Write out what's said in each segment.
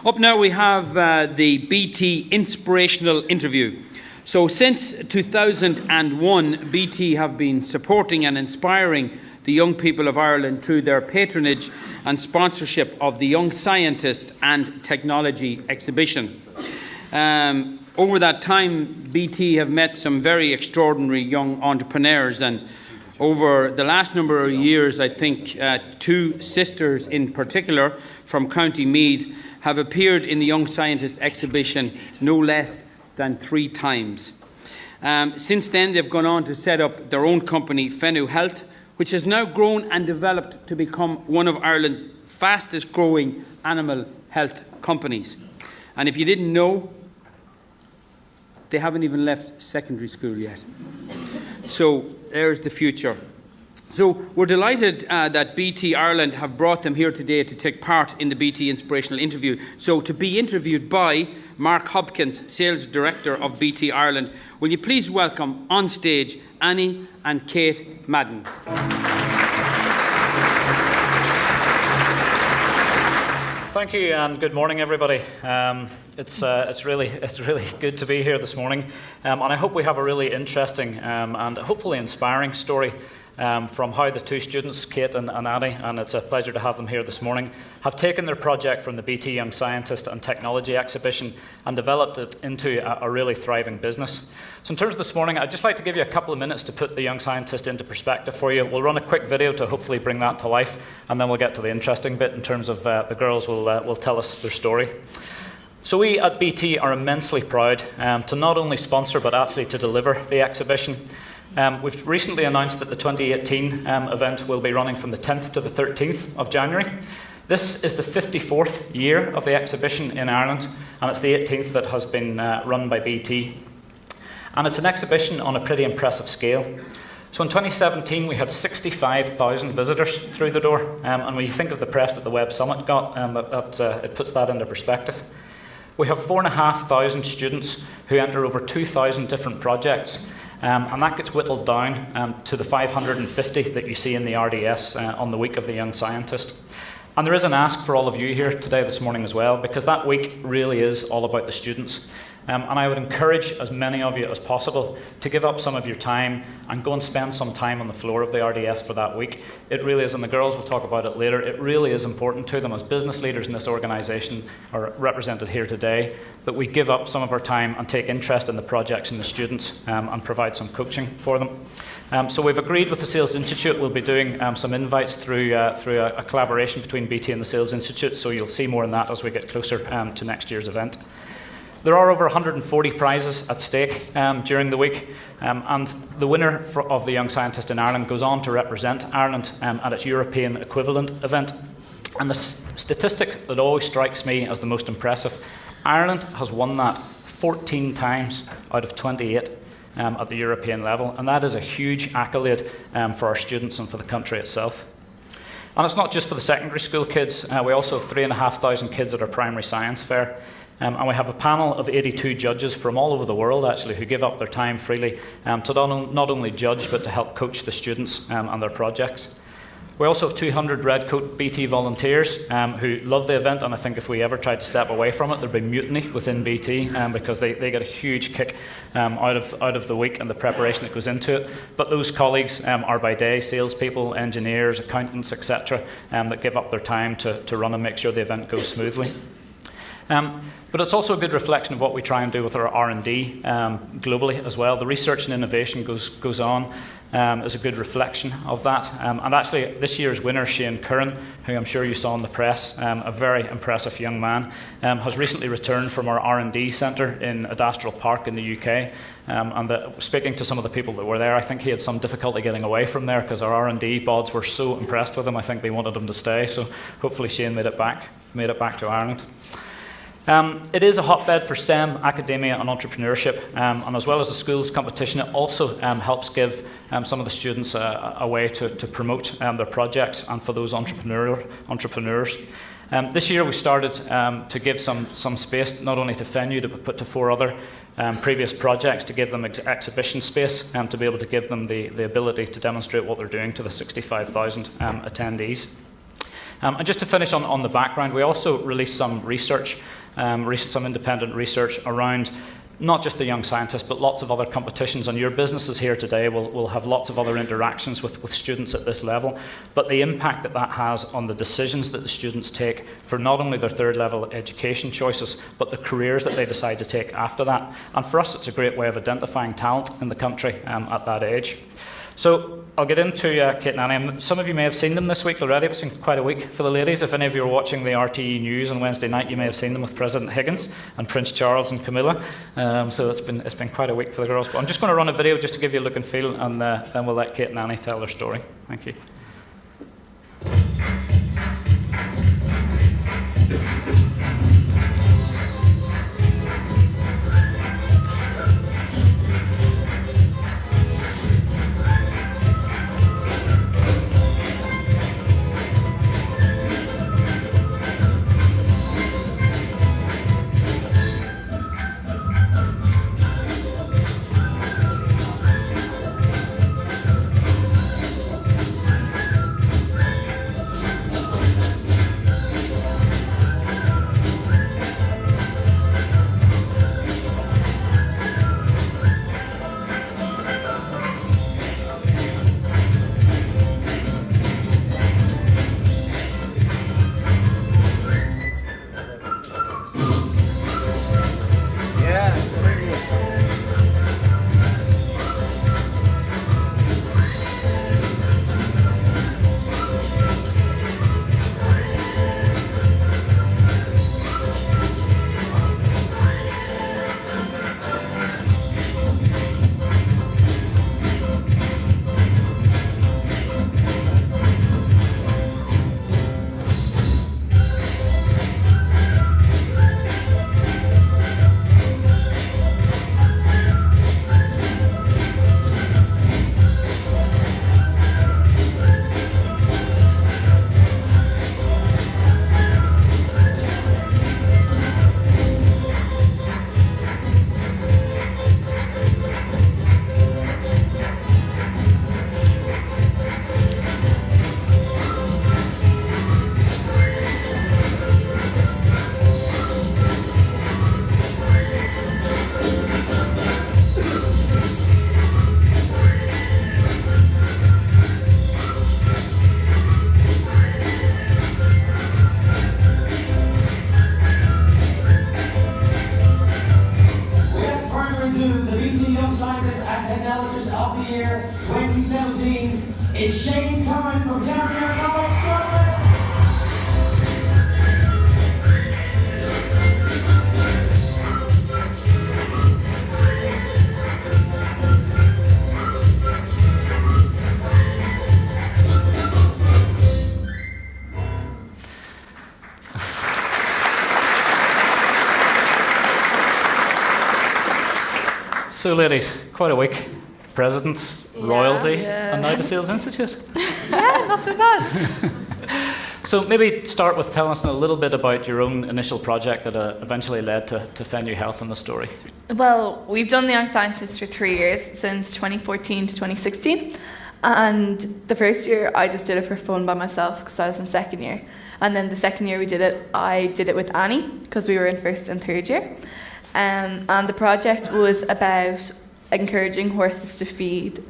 Up now we have the BT Inspirational Interview. So since 2001, BT have been supporting and inspiring the young people of Ireland through their patronage and sponsorship of the Young Scientist and Technology exhibition. Over that time, BT have met some very extraordinary young entrepreneurs, and over the last number of years, I think two sisters in particular from County Meath have appeared in the Young Scientist exhibition no less than 3 times. Since then, they've gone on to set up their own company, Fenu Health, which has now grown and developed to become one of Ireland's fastest growing animal health companies. And if you didn't know, they haven't even left secondary school yet. So there's the future. So we're delighted that BT Ireland have brought them here today to take part in the BT Inspirational Interview. So to be interviewed by Mark Hopkins, Sales Director of BT Ireland, will you please welcome on stage Annie and Kate Madden. Thank you and good morning, everybody. It's really good to be here this morning, and I hope we have a really interesting and hopefully inspiring story from how the two students, Kate and Annie, and it's a pleasure to have them here this morning, have taken their project from the BT Young Scientist and Technology exhibition and developed it into a really thriving business. So in terms of this morning, I'd just like to give you a couple of minutes to put the Young Scientist into perspective for you. We'll run a quick video to hopefully bring that to life, and then we'll get to the interesting bit in terms of the girls will tell us their story. So we at BT are immensely proud to not only sponsor but actually to deliver the exhibition. We've recently announced that the 2018 event will be running from the 10th to the 13th of January. This is the 54th year of the exhibition in Ireland, and it's the 18th that has been run by BT. And it's an exhibition on a pretty impressive scale. So in 2017, we had 65,000 visitors through the door, and when you think of the press that the Web Summit got, it puts that into perspective. We have 4,500 students who enter over 2,000 different projects, and that gets whittled down to the 550 that you see in the RDS on the week of the Young Scientist. And there is an ask for all of you here today, this morning as well, because that week really is all about the students. And I would encourage as many of you as possible to give up some of your time and go and spend some time on the floor of the RDS for that week. It really is, and the girls will talk about it later, it really is important to them as business leaders in this organisation, are represented here today, that we give up some of our time and take interest in the projects and the students and provide some coaching for them. So we've agreed with the Sales Institute, we'll be doing some invites through a collaboration between BT and the Sales Institute, so you'll see more on that as we get closer to next year's event. There are over 140 prizes at stake during the week, and the winner of the Young Scientist in Ireland goes on to represent Ireland at its European equivalent event. And the statistic that always strikes me as the most impressive, Ireland has won that 14 times out of 28 at the European level, and that is a huge accolade for our students and for the country itself. And it's not just for the secondary school kids, we also have 3,500 kids at our primary science fair. And we have a panel of 82 judges from all over the world, actually, who give up their time freely to not only judge, but to help coach the students and their projects. We also have 200 Red Coat BT volunteers who love the event, and I think if we ever tried to step away from it, there'd be mutiny within BT because they get a huge kick out of the week and the preparation that goes into it. But those colleagues are by day salespeople, engineers, accountants, etc., that give up their time to run and make sure the event goes smoothly. But it's also a good reflection of what we try and do with our R&D globally as well. The research and innovation goes on is a good reflection of that. And actually, this year's winner, Shane Curran, who I'm sure you saw in the press, a very impressive young man, has recently returned from our R&D centre in Industrial Park in the UK. Speaking to some of the people that were there, I think he had some difficulty getting away from there because our R&D bods were so impressed with him. I think they wanted him to stay. So hopefully Shane made it back to Ireland. It is a hotbed for STEM, academia and entrepreneurship, and as well as the schools competition, it also helps give some of the students a way to promote their projects and for those entrepreneurs. This year we started to give some space not only to Fenu but to 4 other previous projects to give them exhibition space to be able to give them the ability to demonstrate what they're doing to the 65,000 attendees. And just to finish on the background, we also released some research, some independent research around not just the Young Scientist, but lots of other competitions. And your businesses here today will have lots of other interactions with students at this level. But the impact that has on the decisions that the students take for not only their third level education choices, but the careers that they decide to take after that. And for us, it's a great way of identifying talent in the country at that age. So I'll get into Kate and Annie. Some of you may have seen them this week already. It's been quite a week for the ladies. If any of you are watching the RTE News on Wednesday night, you may have seen them with President Higgins and Prince Charles and Camilla. So it's been quite a week for the girls. But I'm just going to run a video just to give you a look and feel, and then we'll let Kate and Annie tell their story. Thank you. So ladies, quite a week. Presidents, royalty, and now the Sales Institute. Yeah, not so bad. So maybe start with telling us a little bit about your own initial project that eventually led to Fenu Health and the story. Well, we've done the Young Scientist for 3 years, since 2014 to 2016. And the first year, I just did it for fun by myself because I was in second year. And then the second year we did it, I did it with Annie because we were in first and third year. And the project was about encouraging horses to eat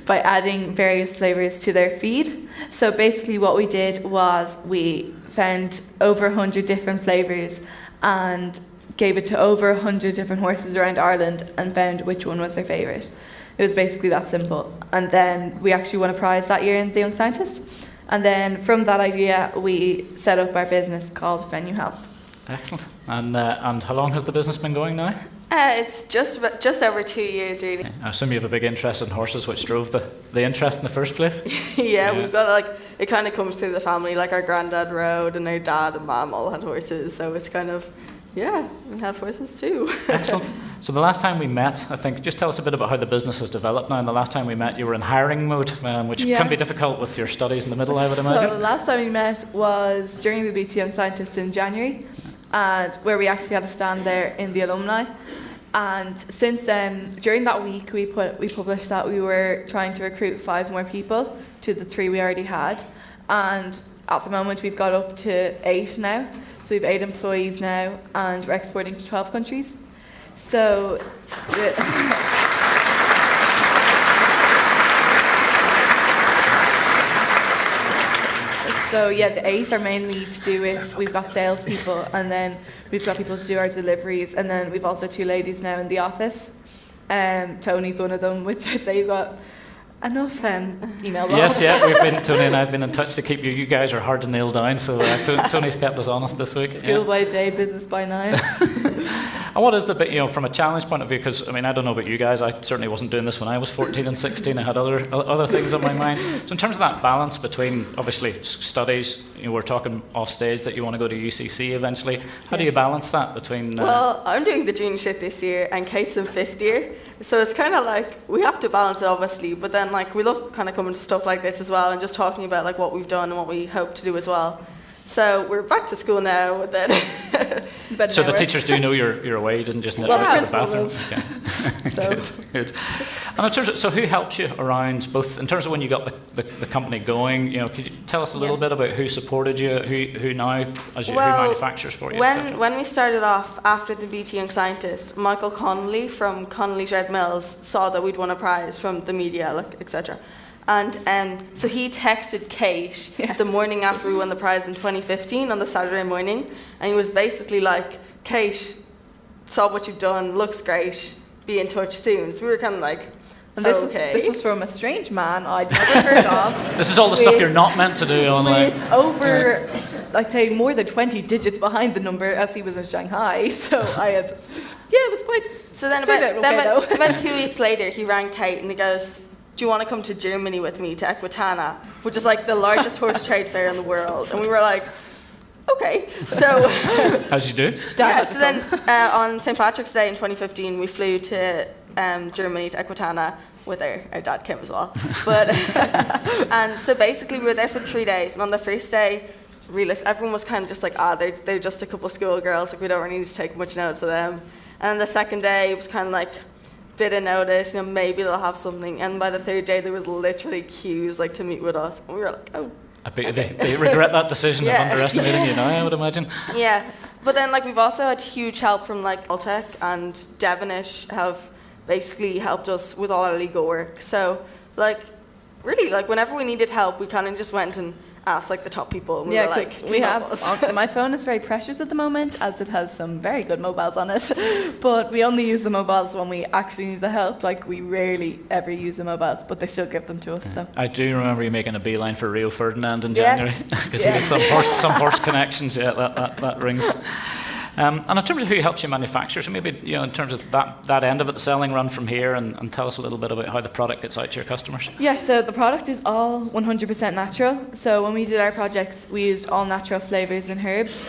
by adding various flavours to their feed. So basically what we did was we found over 100 different flavours and gave it to over 100 different horses around Ireland and found which one was their favourite. It was basically that simple. And then we actually won a prize that year in the Young Scientist. And then from that idea, we set up our business called Fenu Health. Excellent. And how long has the business been going now? It's just over 2 years, really. I assume you have a big interest in horses, which drove the interest in the first place? Yeah, we've got it kind of comes through the family, like our granddad rode and our dad and mum all had horses, so it's kind of, yeah, we have horses too. Excellent. So the last time we met, I think, just tell us a bit about how the business has developed now. And the last time we met, you were in hiring mode, which can be difficult with your studies in the middle, I would imagine. So last time we met was during the BT Young Scientist in January, and where we actually had a stand there in the alumni. And since then, during that week, we published that we were trying to recruit 5 more people to the 3 we already had. And at the moment, we've got up to 8 now. So we have 8 employees now, and we're exporting to 12 countries. So, so yeah, the 8 are mainly to do with, we've got salespeople, and then we've got people to do our deliveries, and then we've also 2 ladies now in the office. Tony's one of them, which I'd say you've got enough email. Yes, Tony and I have been in touch to keep you. You guys are hard to nail down, so Tony's kept us honest this week. School by day, business by night. And what is the bit, from a challenge point of view? Because I don't know about you guys. I certainly wasn't doing this when I was 14 and 16. I had other things on my mind. So in terms of that balance between obviously studies, we're talking off stage that you want to go to UCC eventually. How do you balance that between? Well, I'm doing the juniorship this year, and Kate's in 5th year, so it's kind of like we have to balance it obviously. But then we love kind of coming to stuff like this as well, and just talking about what we've done and what we hope to do as well. So we're back to school now. Then. So the teachers do know you're away. You didn't just nip out to the bathroom. Okay. Good. And in terms of, so who helps you around, both in terms of when you got the company going? Could you tell us a little bit about who supported you, who now who manufactures for you? When we started off after the BT Young Scientist, Michael Connolly from Connolly's Red Mills saw that we'd won a prize from the media, etc. And so he texted Kate the morning after we won the prize in 2015 on the Saturday morning, and he was basically like, "Kate, saw what you've done, looks great, be in touch soon." So we were kind of like, and this was from a strange man I'd never heard of. This is all the stuff you're not meant to do online. With over, I'd say, more than 20 digits behind the number, as he was in Shanghai. So it was quite... So then about 2 weeks later, he rang Kate and he goes, "Do you want to come to Germany with me to Equitana, which is the largest horse trade fair in the world?" And we were like, okay. So how'd you do? So then on St. Patrick's Day in 2015, we flew to Germany to Equitana with our dad came as well. But and so basically we were there for 3 days, and on the first day, everyone was kind of just like, they're just a couple of schoolgirls, we don't really need to take much notice of them. And the second day it was kind of bit of notice, maybe they'll have something. And by the 3rd day, there was literally queues to meet with us, and we were like, oh. I bet they regret that decision of underestimating you now, I would imagine. Yeah, but then we've also had huge help from Alltech, and Devonish have basically helped us with all our legal work. So really whenever we needed help, we kind of just went and asked the top people, and we have my phone is very precious at the moment, as it has some very good mobiles on it, but we only use the mobiles when we actually need the help. We rarely ever use the mobiles, but they still give them to us. So I do remember you making a beeline for Rio Ferdinand in January, because he has some horse connections. That rings. And in terms of who helps you manufacture, so maybe in terms of that end of it, the selling run from here, and tell us a little bit about how the product gets out to your customers. Yes, so the product is all 100% natural. So when we did our projects, we used all natural flavours and herbs.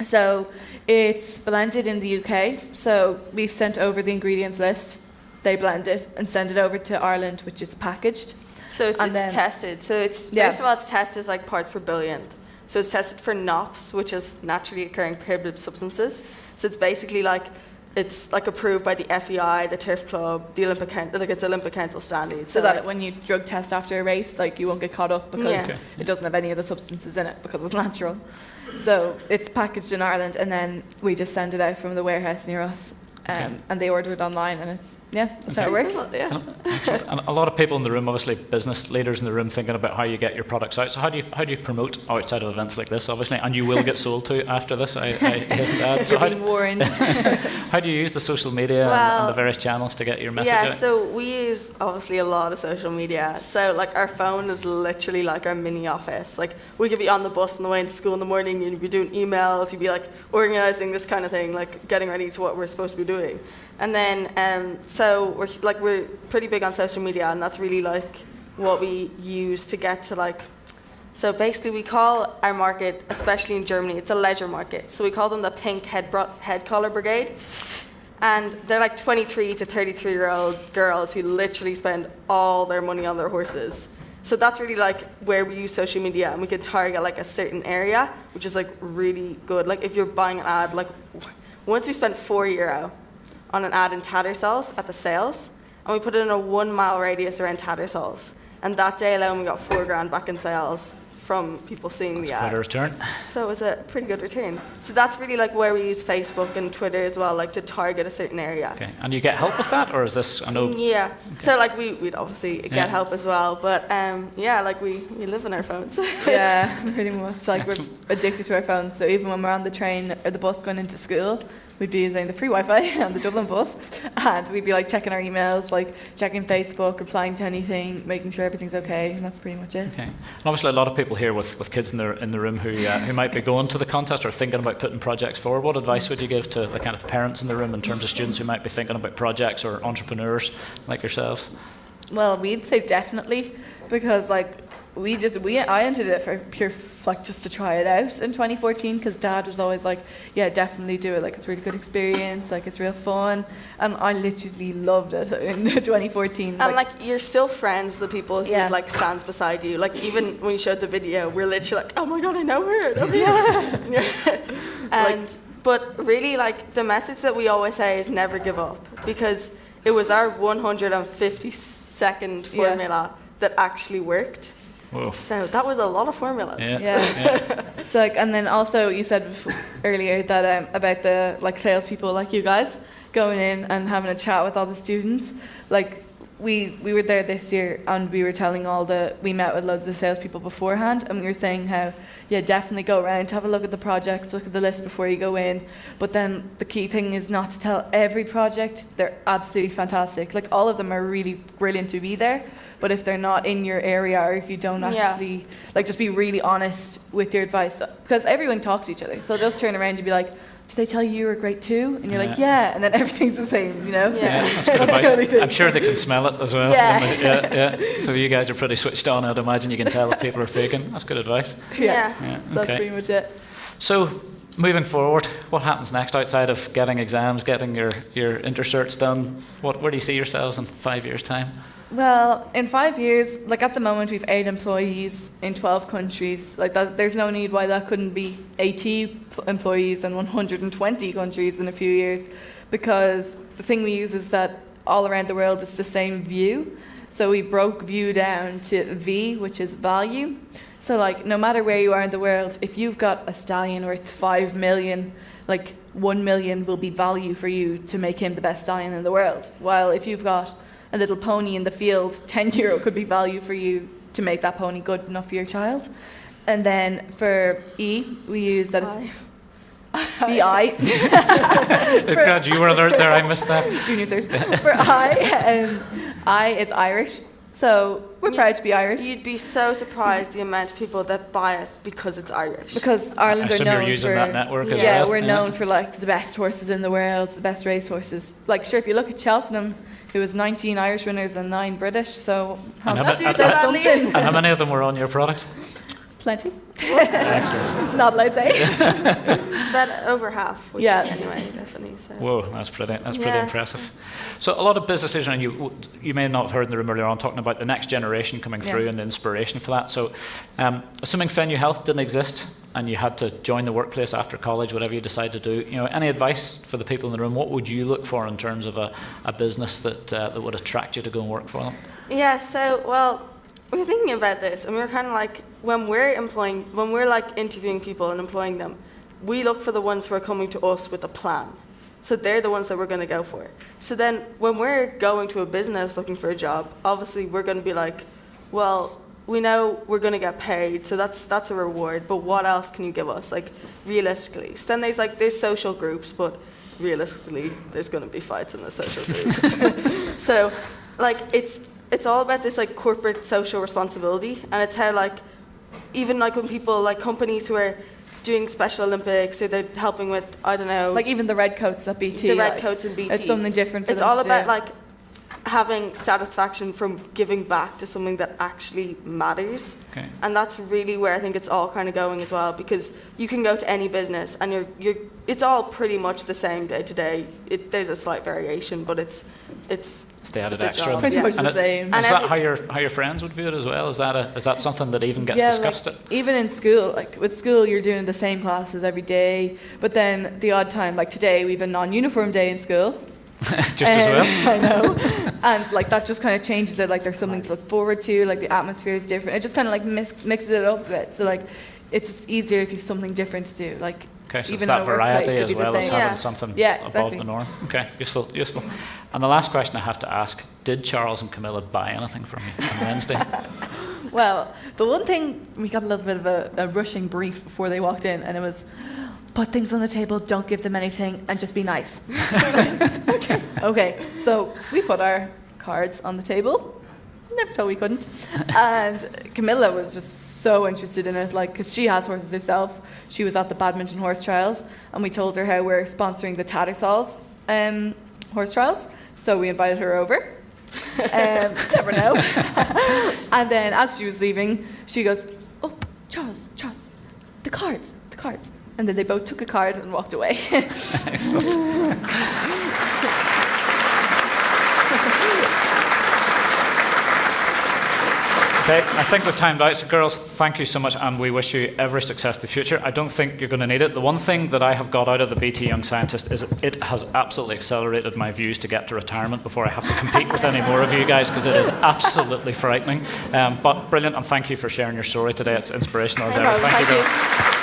So it's blended in the UK. So we've sent over the ingredients list, they blend it and send it over to Ireland, which is packaged. So it's tested. So it's first of all, it's tested as parts per billion. So it's tested for NOPs, which is naturally occurring prohibited substances. So it's basically it's approved by the FEI, the Turf Club, the Olympic it's Olympic Council standard. So that when you drug test after a race, you won't get caught up because it doesn't have any of the substances in it because it's natural. So it's packaged in Ireland, and then we just send it out from the warehouse near us. And they order it online, and that's how it works. And a lot of people in the room, obviously business leaders in the room, thinking about how you get your products out. So how do you promote outside of events like this, obviously, and you will get sold to after this, I hasten to add. So being warned. How do you use the social media and the various channels to get your message out? Yeah, so we use obviously a lot of social media. So our phone is literally our mini office. We could be on the bus on the way into school in the morning, and you'd be doing emails, you'd be organizing this kind of thing, getting ready to what we're supposed to be doing. And then so we're pretty big on social media, and that's really what we use to get to so basically we call our market, especially in Germany, it's a leisure market, so we call them the pink head collar brigade, and they're 23 to 33-year-old girls who literally spend all their money on their horses. So that's really where we use social media, and we can target a certain area, which is really good. If you're buying an ad, once we spent €4 on an ad in Tattersalls at the sales, and we put it in a 1 mile radius around Tattersalls. And that day alone, we got $4,000 back in sales from people seeing the ad. Quite a return. So it was a pretty good return. So that's really like where we use Facebook and Twitter as well, like to target a certain area. Okay. And you get help with that, or is this? I know. Yeah. So like we'd obviously Yeah. get help as well, but yeah, like we live in our phones. Yeah, pretty much. Like we're addicted to our phones. So even when we're on the train or the bus going into school, we'd be using the free Wi-Fi on the Dublin bus, and we'd be like checking our emails, like checking Facebook, replying to anything, making sure everything's okay, and that's pretty much it. Okay. And obviously, a lot of people here with kids in the room who might be going to the contest or thinking about putting projects forward. What advice would you give to the kind of parents in the room in terms of students who might be thinking about projects or entrepreneurs like yourselves? Well, we'd say definitely, because like I entered it for pure like just to try it out in 2014, because Dad was always like, yeah, definitely do it, like it's a really good experience, like it's real fun, and I literally loved it in 2014. And like you're still friends with the people who Yeah. like stands beside you. Like even when you showed the video, we're literally like, oh my god, I know her. Yeah. And but really, like the message that we always say is never give up, because it was our 150-second formula that actually worked. Whoa. So that was a lot of formulas. Yeah. So like, and then also you said earlier that about the like salespeople like you guys going in and having a chat with all the students. Like we were there this year, and we were telling we met with loads of salespeople beforehand, and we were saying how definitely go around, have a look at the projects, look at the list before you go in. But then the key thing is not to tell every project. They're absolutely fantastic. Like all of them are really brilliant to be there. But if they're not in your area, or if you don't actually, like just be really honest with your advice, because everyone talks to each other. So they'll just turn around and be like, did they tell you were great too? And you're like, yeah, and then everything's the same, you know? Yeah. That's good advice. I'm sure they can smell it as well. Yeah. So you guys are pretty switched on, I'd imagine. You can tell if people are faking. That's good advice. Yeah. That's pretty much it. So moving forward, what happens next outside of getting exams, getting your intercerts done? Where do you see yourselves in 5 years' time? Well, in 5 years, like at the moment, we've 8 employees in 12 countries. Like that, there's no need why that couldn't be 80 employees in 120 countries in a few years, because the thing we use is that all around the world it's the same view. So we broke view down to V, which is value. So like no matter where you are in the world, if you've got a stallion worth 5 million, like 1 million will be value for you to make him the best stallion in the world. While if you've got a little pony in the field, €10 could be value for you to make that pony good enough for your child. And then for E, we use that it's BI. God, you were alert there, I missed that. Junior cert. For I, it's Irish. So we're proud to be Irish. You'd be so surprised the amount of people that buy it because it's Irish. Because Ireland I are assume known you're using for that network as yeah, well. we're known for like the best horses in the world, the best race horses. Like sure, if you look at Cheltenham, it was 19 Irish winners and 9 British. So And how many of them were on your product? Plenty. Excellent. Not allowed to say. But over half. Would Yeah. be anyway, definitely. So. Whoa, that's pretty Yeah. impressive. So a lot of businesses, and you may not have heard in the room earlier on, talking about the next generation coming through and the inspiration for that. So assuming Fenu Health didn't exist and you had to join the workplace after college, whatever you decide to do, any advice for the people in the room? What would you look for in terms of a business that would attract you to go and work for them? Yeah. So we were thinking about this, and we were kind of like, when we're like interviewing people and employing them, we look for the ones who are coming to us with a plan. So they're the ones that we're going to go for. So then when we're going to a business looking for a job, obviously we're going to be like, well, we know we're going to get paid, so that's a reward, but what else can you give us, like realistically? So then there's social groups, but realistically there's going to be fights in the social groups. So like it's all about this like corporate social responsibility, and it's how like even like when people like companies who are doing Special Olympics, or they're helping with, I don't know, like even the red coats at BT. the red coats in BT. It's something different for It's them all to about do. like having satisfaction from giving back to something that actually matters. Okay. And that's really where I think it's all kind of going as well, because you can go to any business and it's all pretty much the same day to day. There's a slight variation, but it's The added it's a extra. job. Pretty Yeah. much the same. Is And that how your friends would view it as well? Is that something that even gets discussed? Like, even in school, like with school, you're doing the same classes every day. But then the odd time, like today, we have a non-uniform day in school. Just as well. I know. And like that just kind of changes it. Like there's something to look forward to. Like the atmosphere is different. It just kind of like mixes it up a bit. So like it's just easier if you have something different to do. Like Okay, so it's even that in a workplace, variety it'd as be the well as same. having Yeah. something Yeah, above exactly. the norm. Okay, useful, useful. And the last question I have to ask, did Charles and Camilla buy anything from you on Wednesday? Well, the one thing, we got a little bit of a rushing brief before they walked in, and it was, put things on the table, don't give them anything, and just be nice. Okay, so we put our cards on the table. Never thought we couldn't. And Camilla was just so interested in it, like, because she has horses herself. She was at the badminton horse trials, and we told her how we're sponsoring the Tattersalls horse trials. So we invited her over. Never know. And then as she was leaving, she goes, "Oh, Charles, the cards. And then they both took a card and walked away. Excellent. Okay, I think we've timed out. So girls, thank you so much, and we wish you every success in the future. I don't think you're going to need it. The one thing that I have got out of the BT Young Scientist is it has absolutely accelerated my views to get to retirement before I have to compete with any more of you guys, because it is absolutely frightening. But brilliant, and thank you for sharing your story today. It's inspirational as ever. Thank you, girls.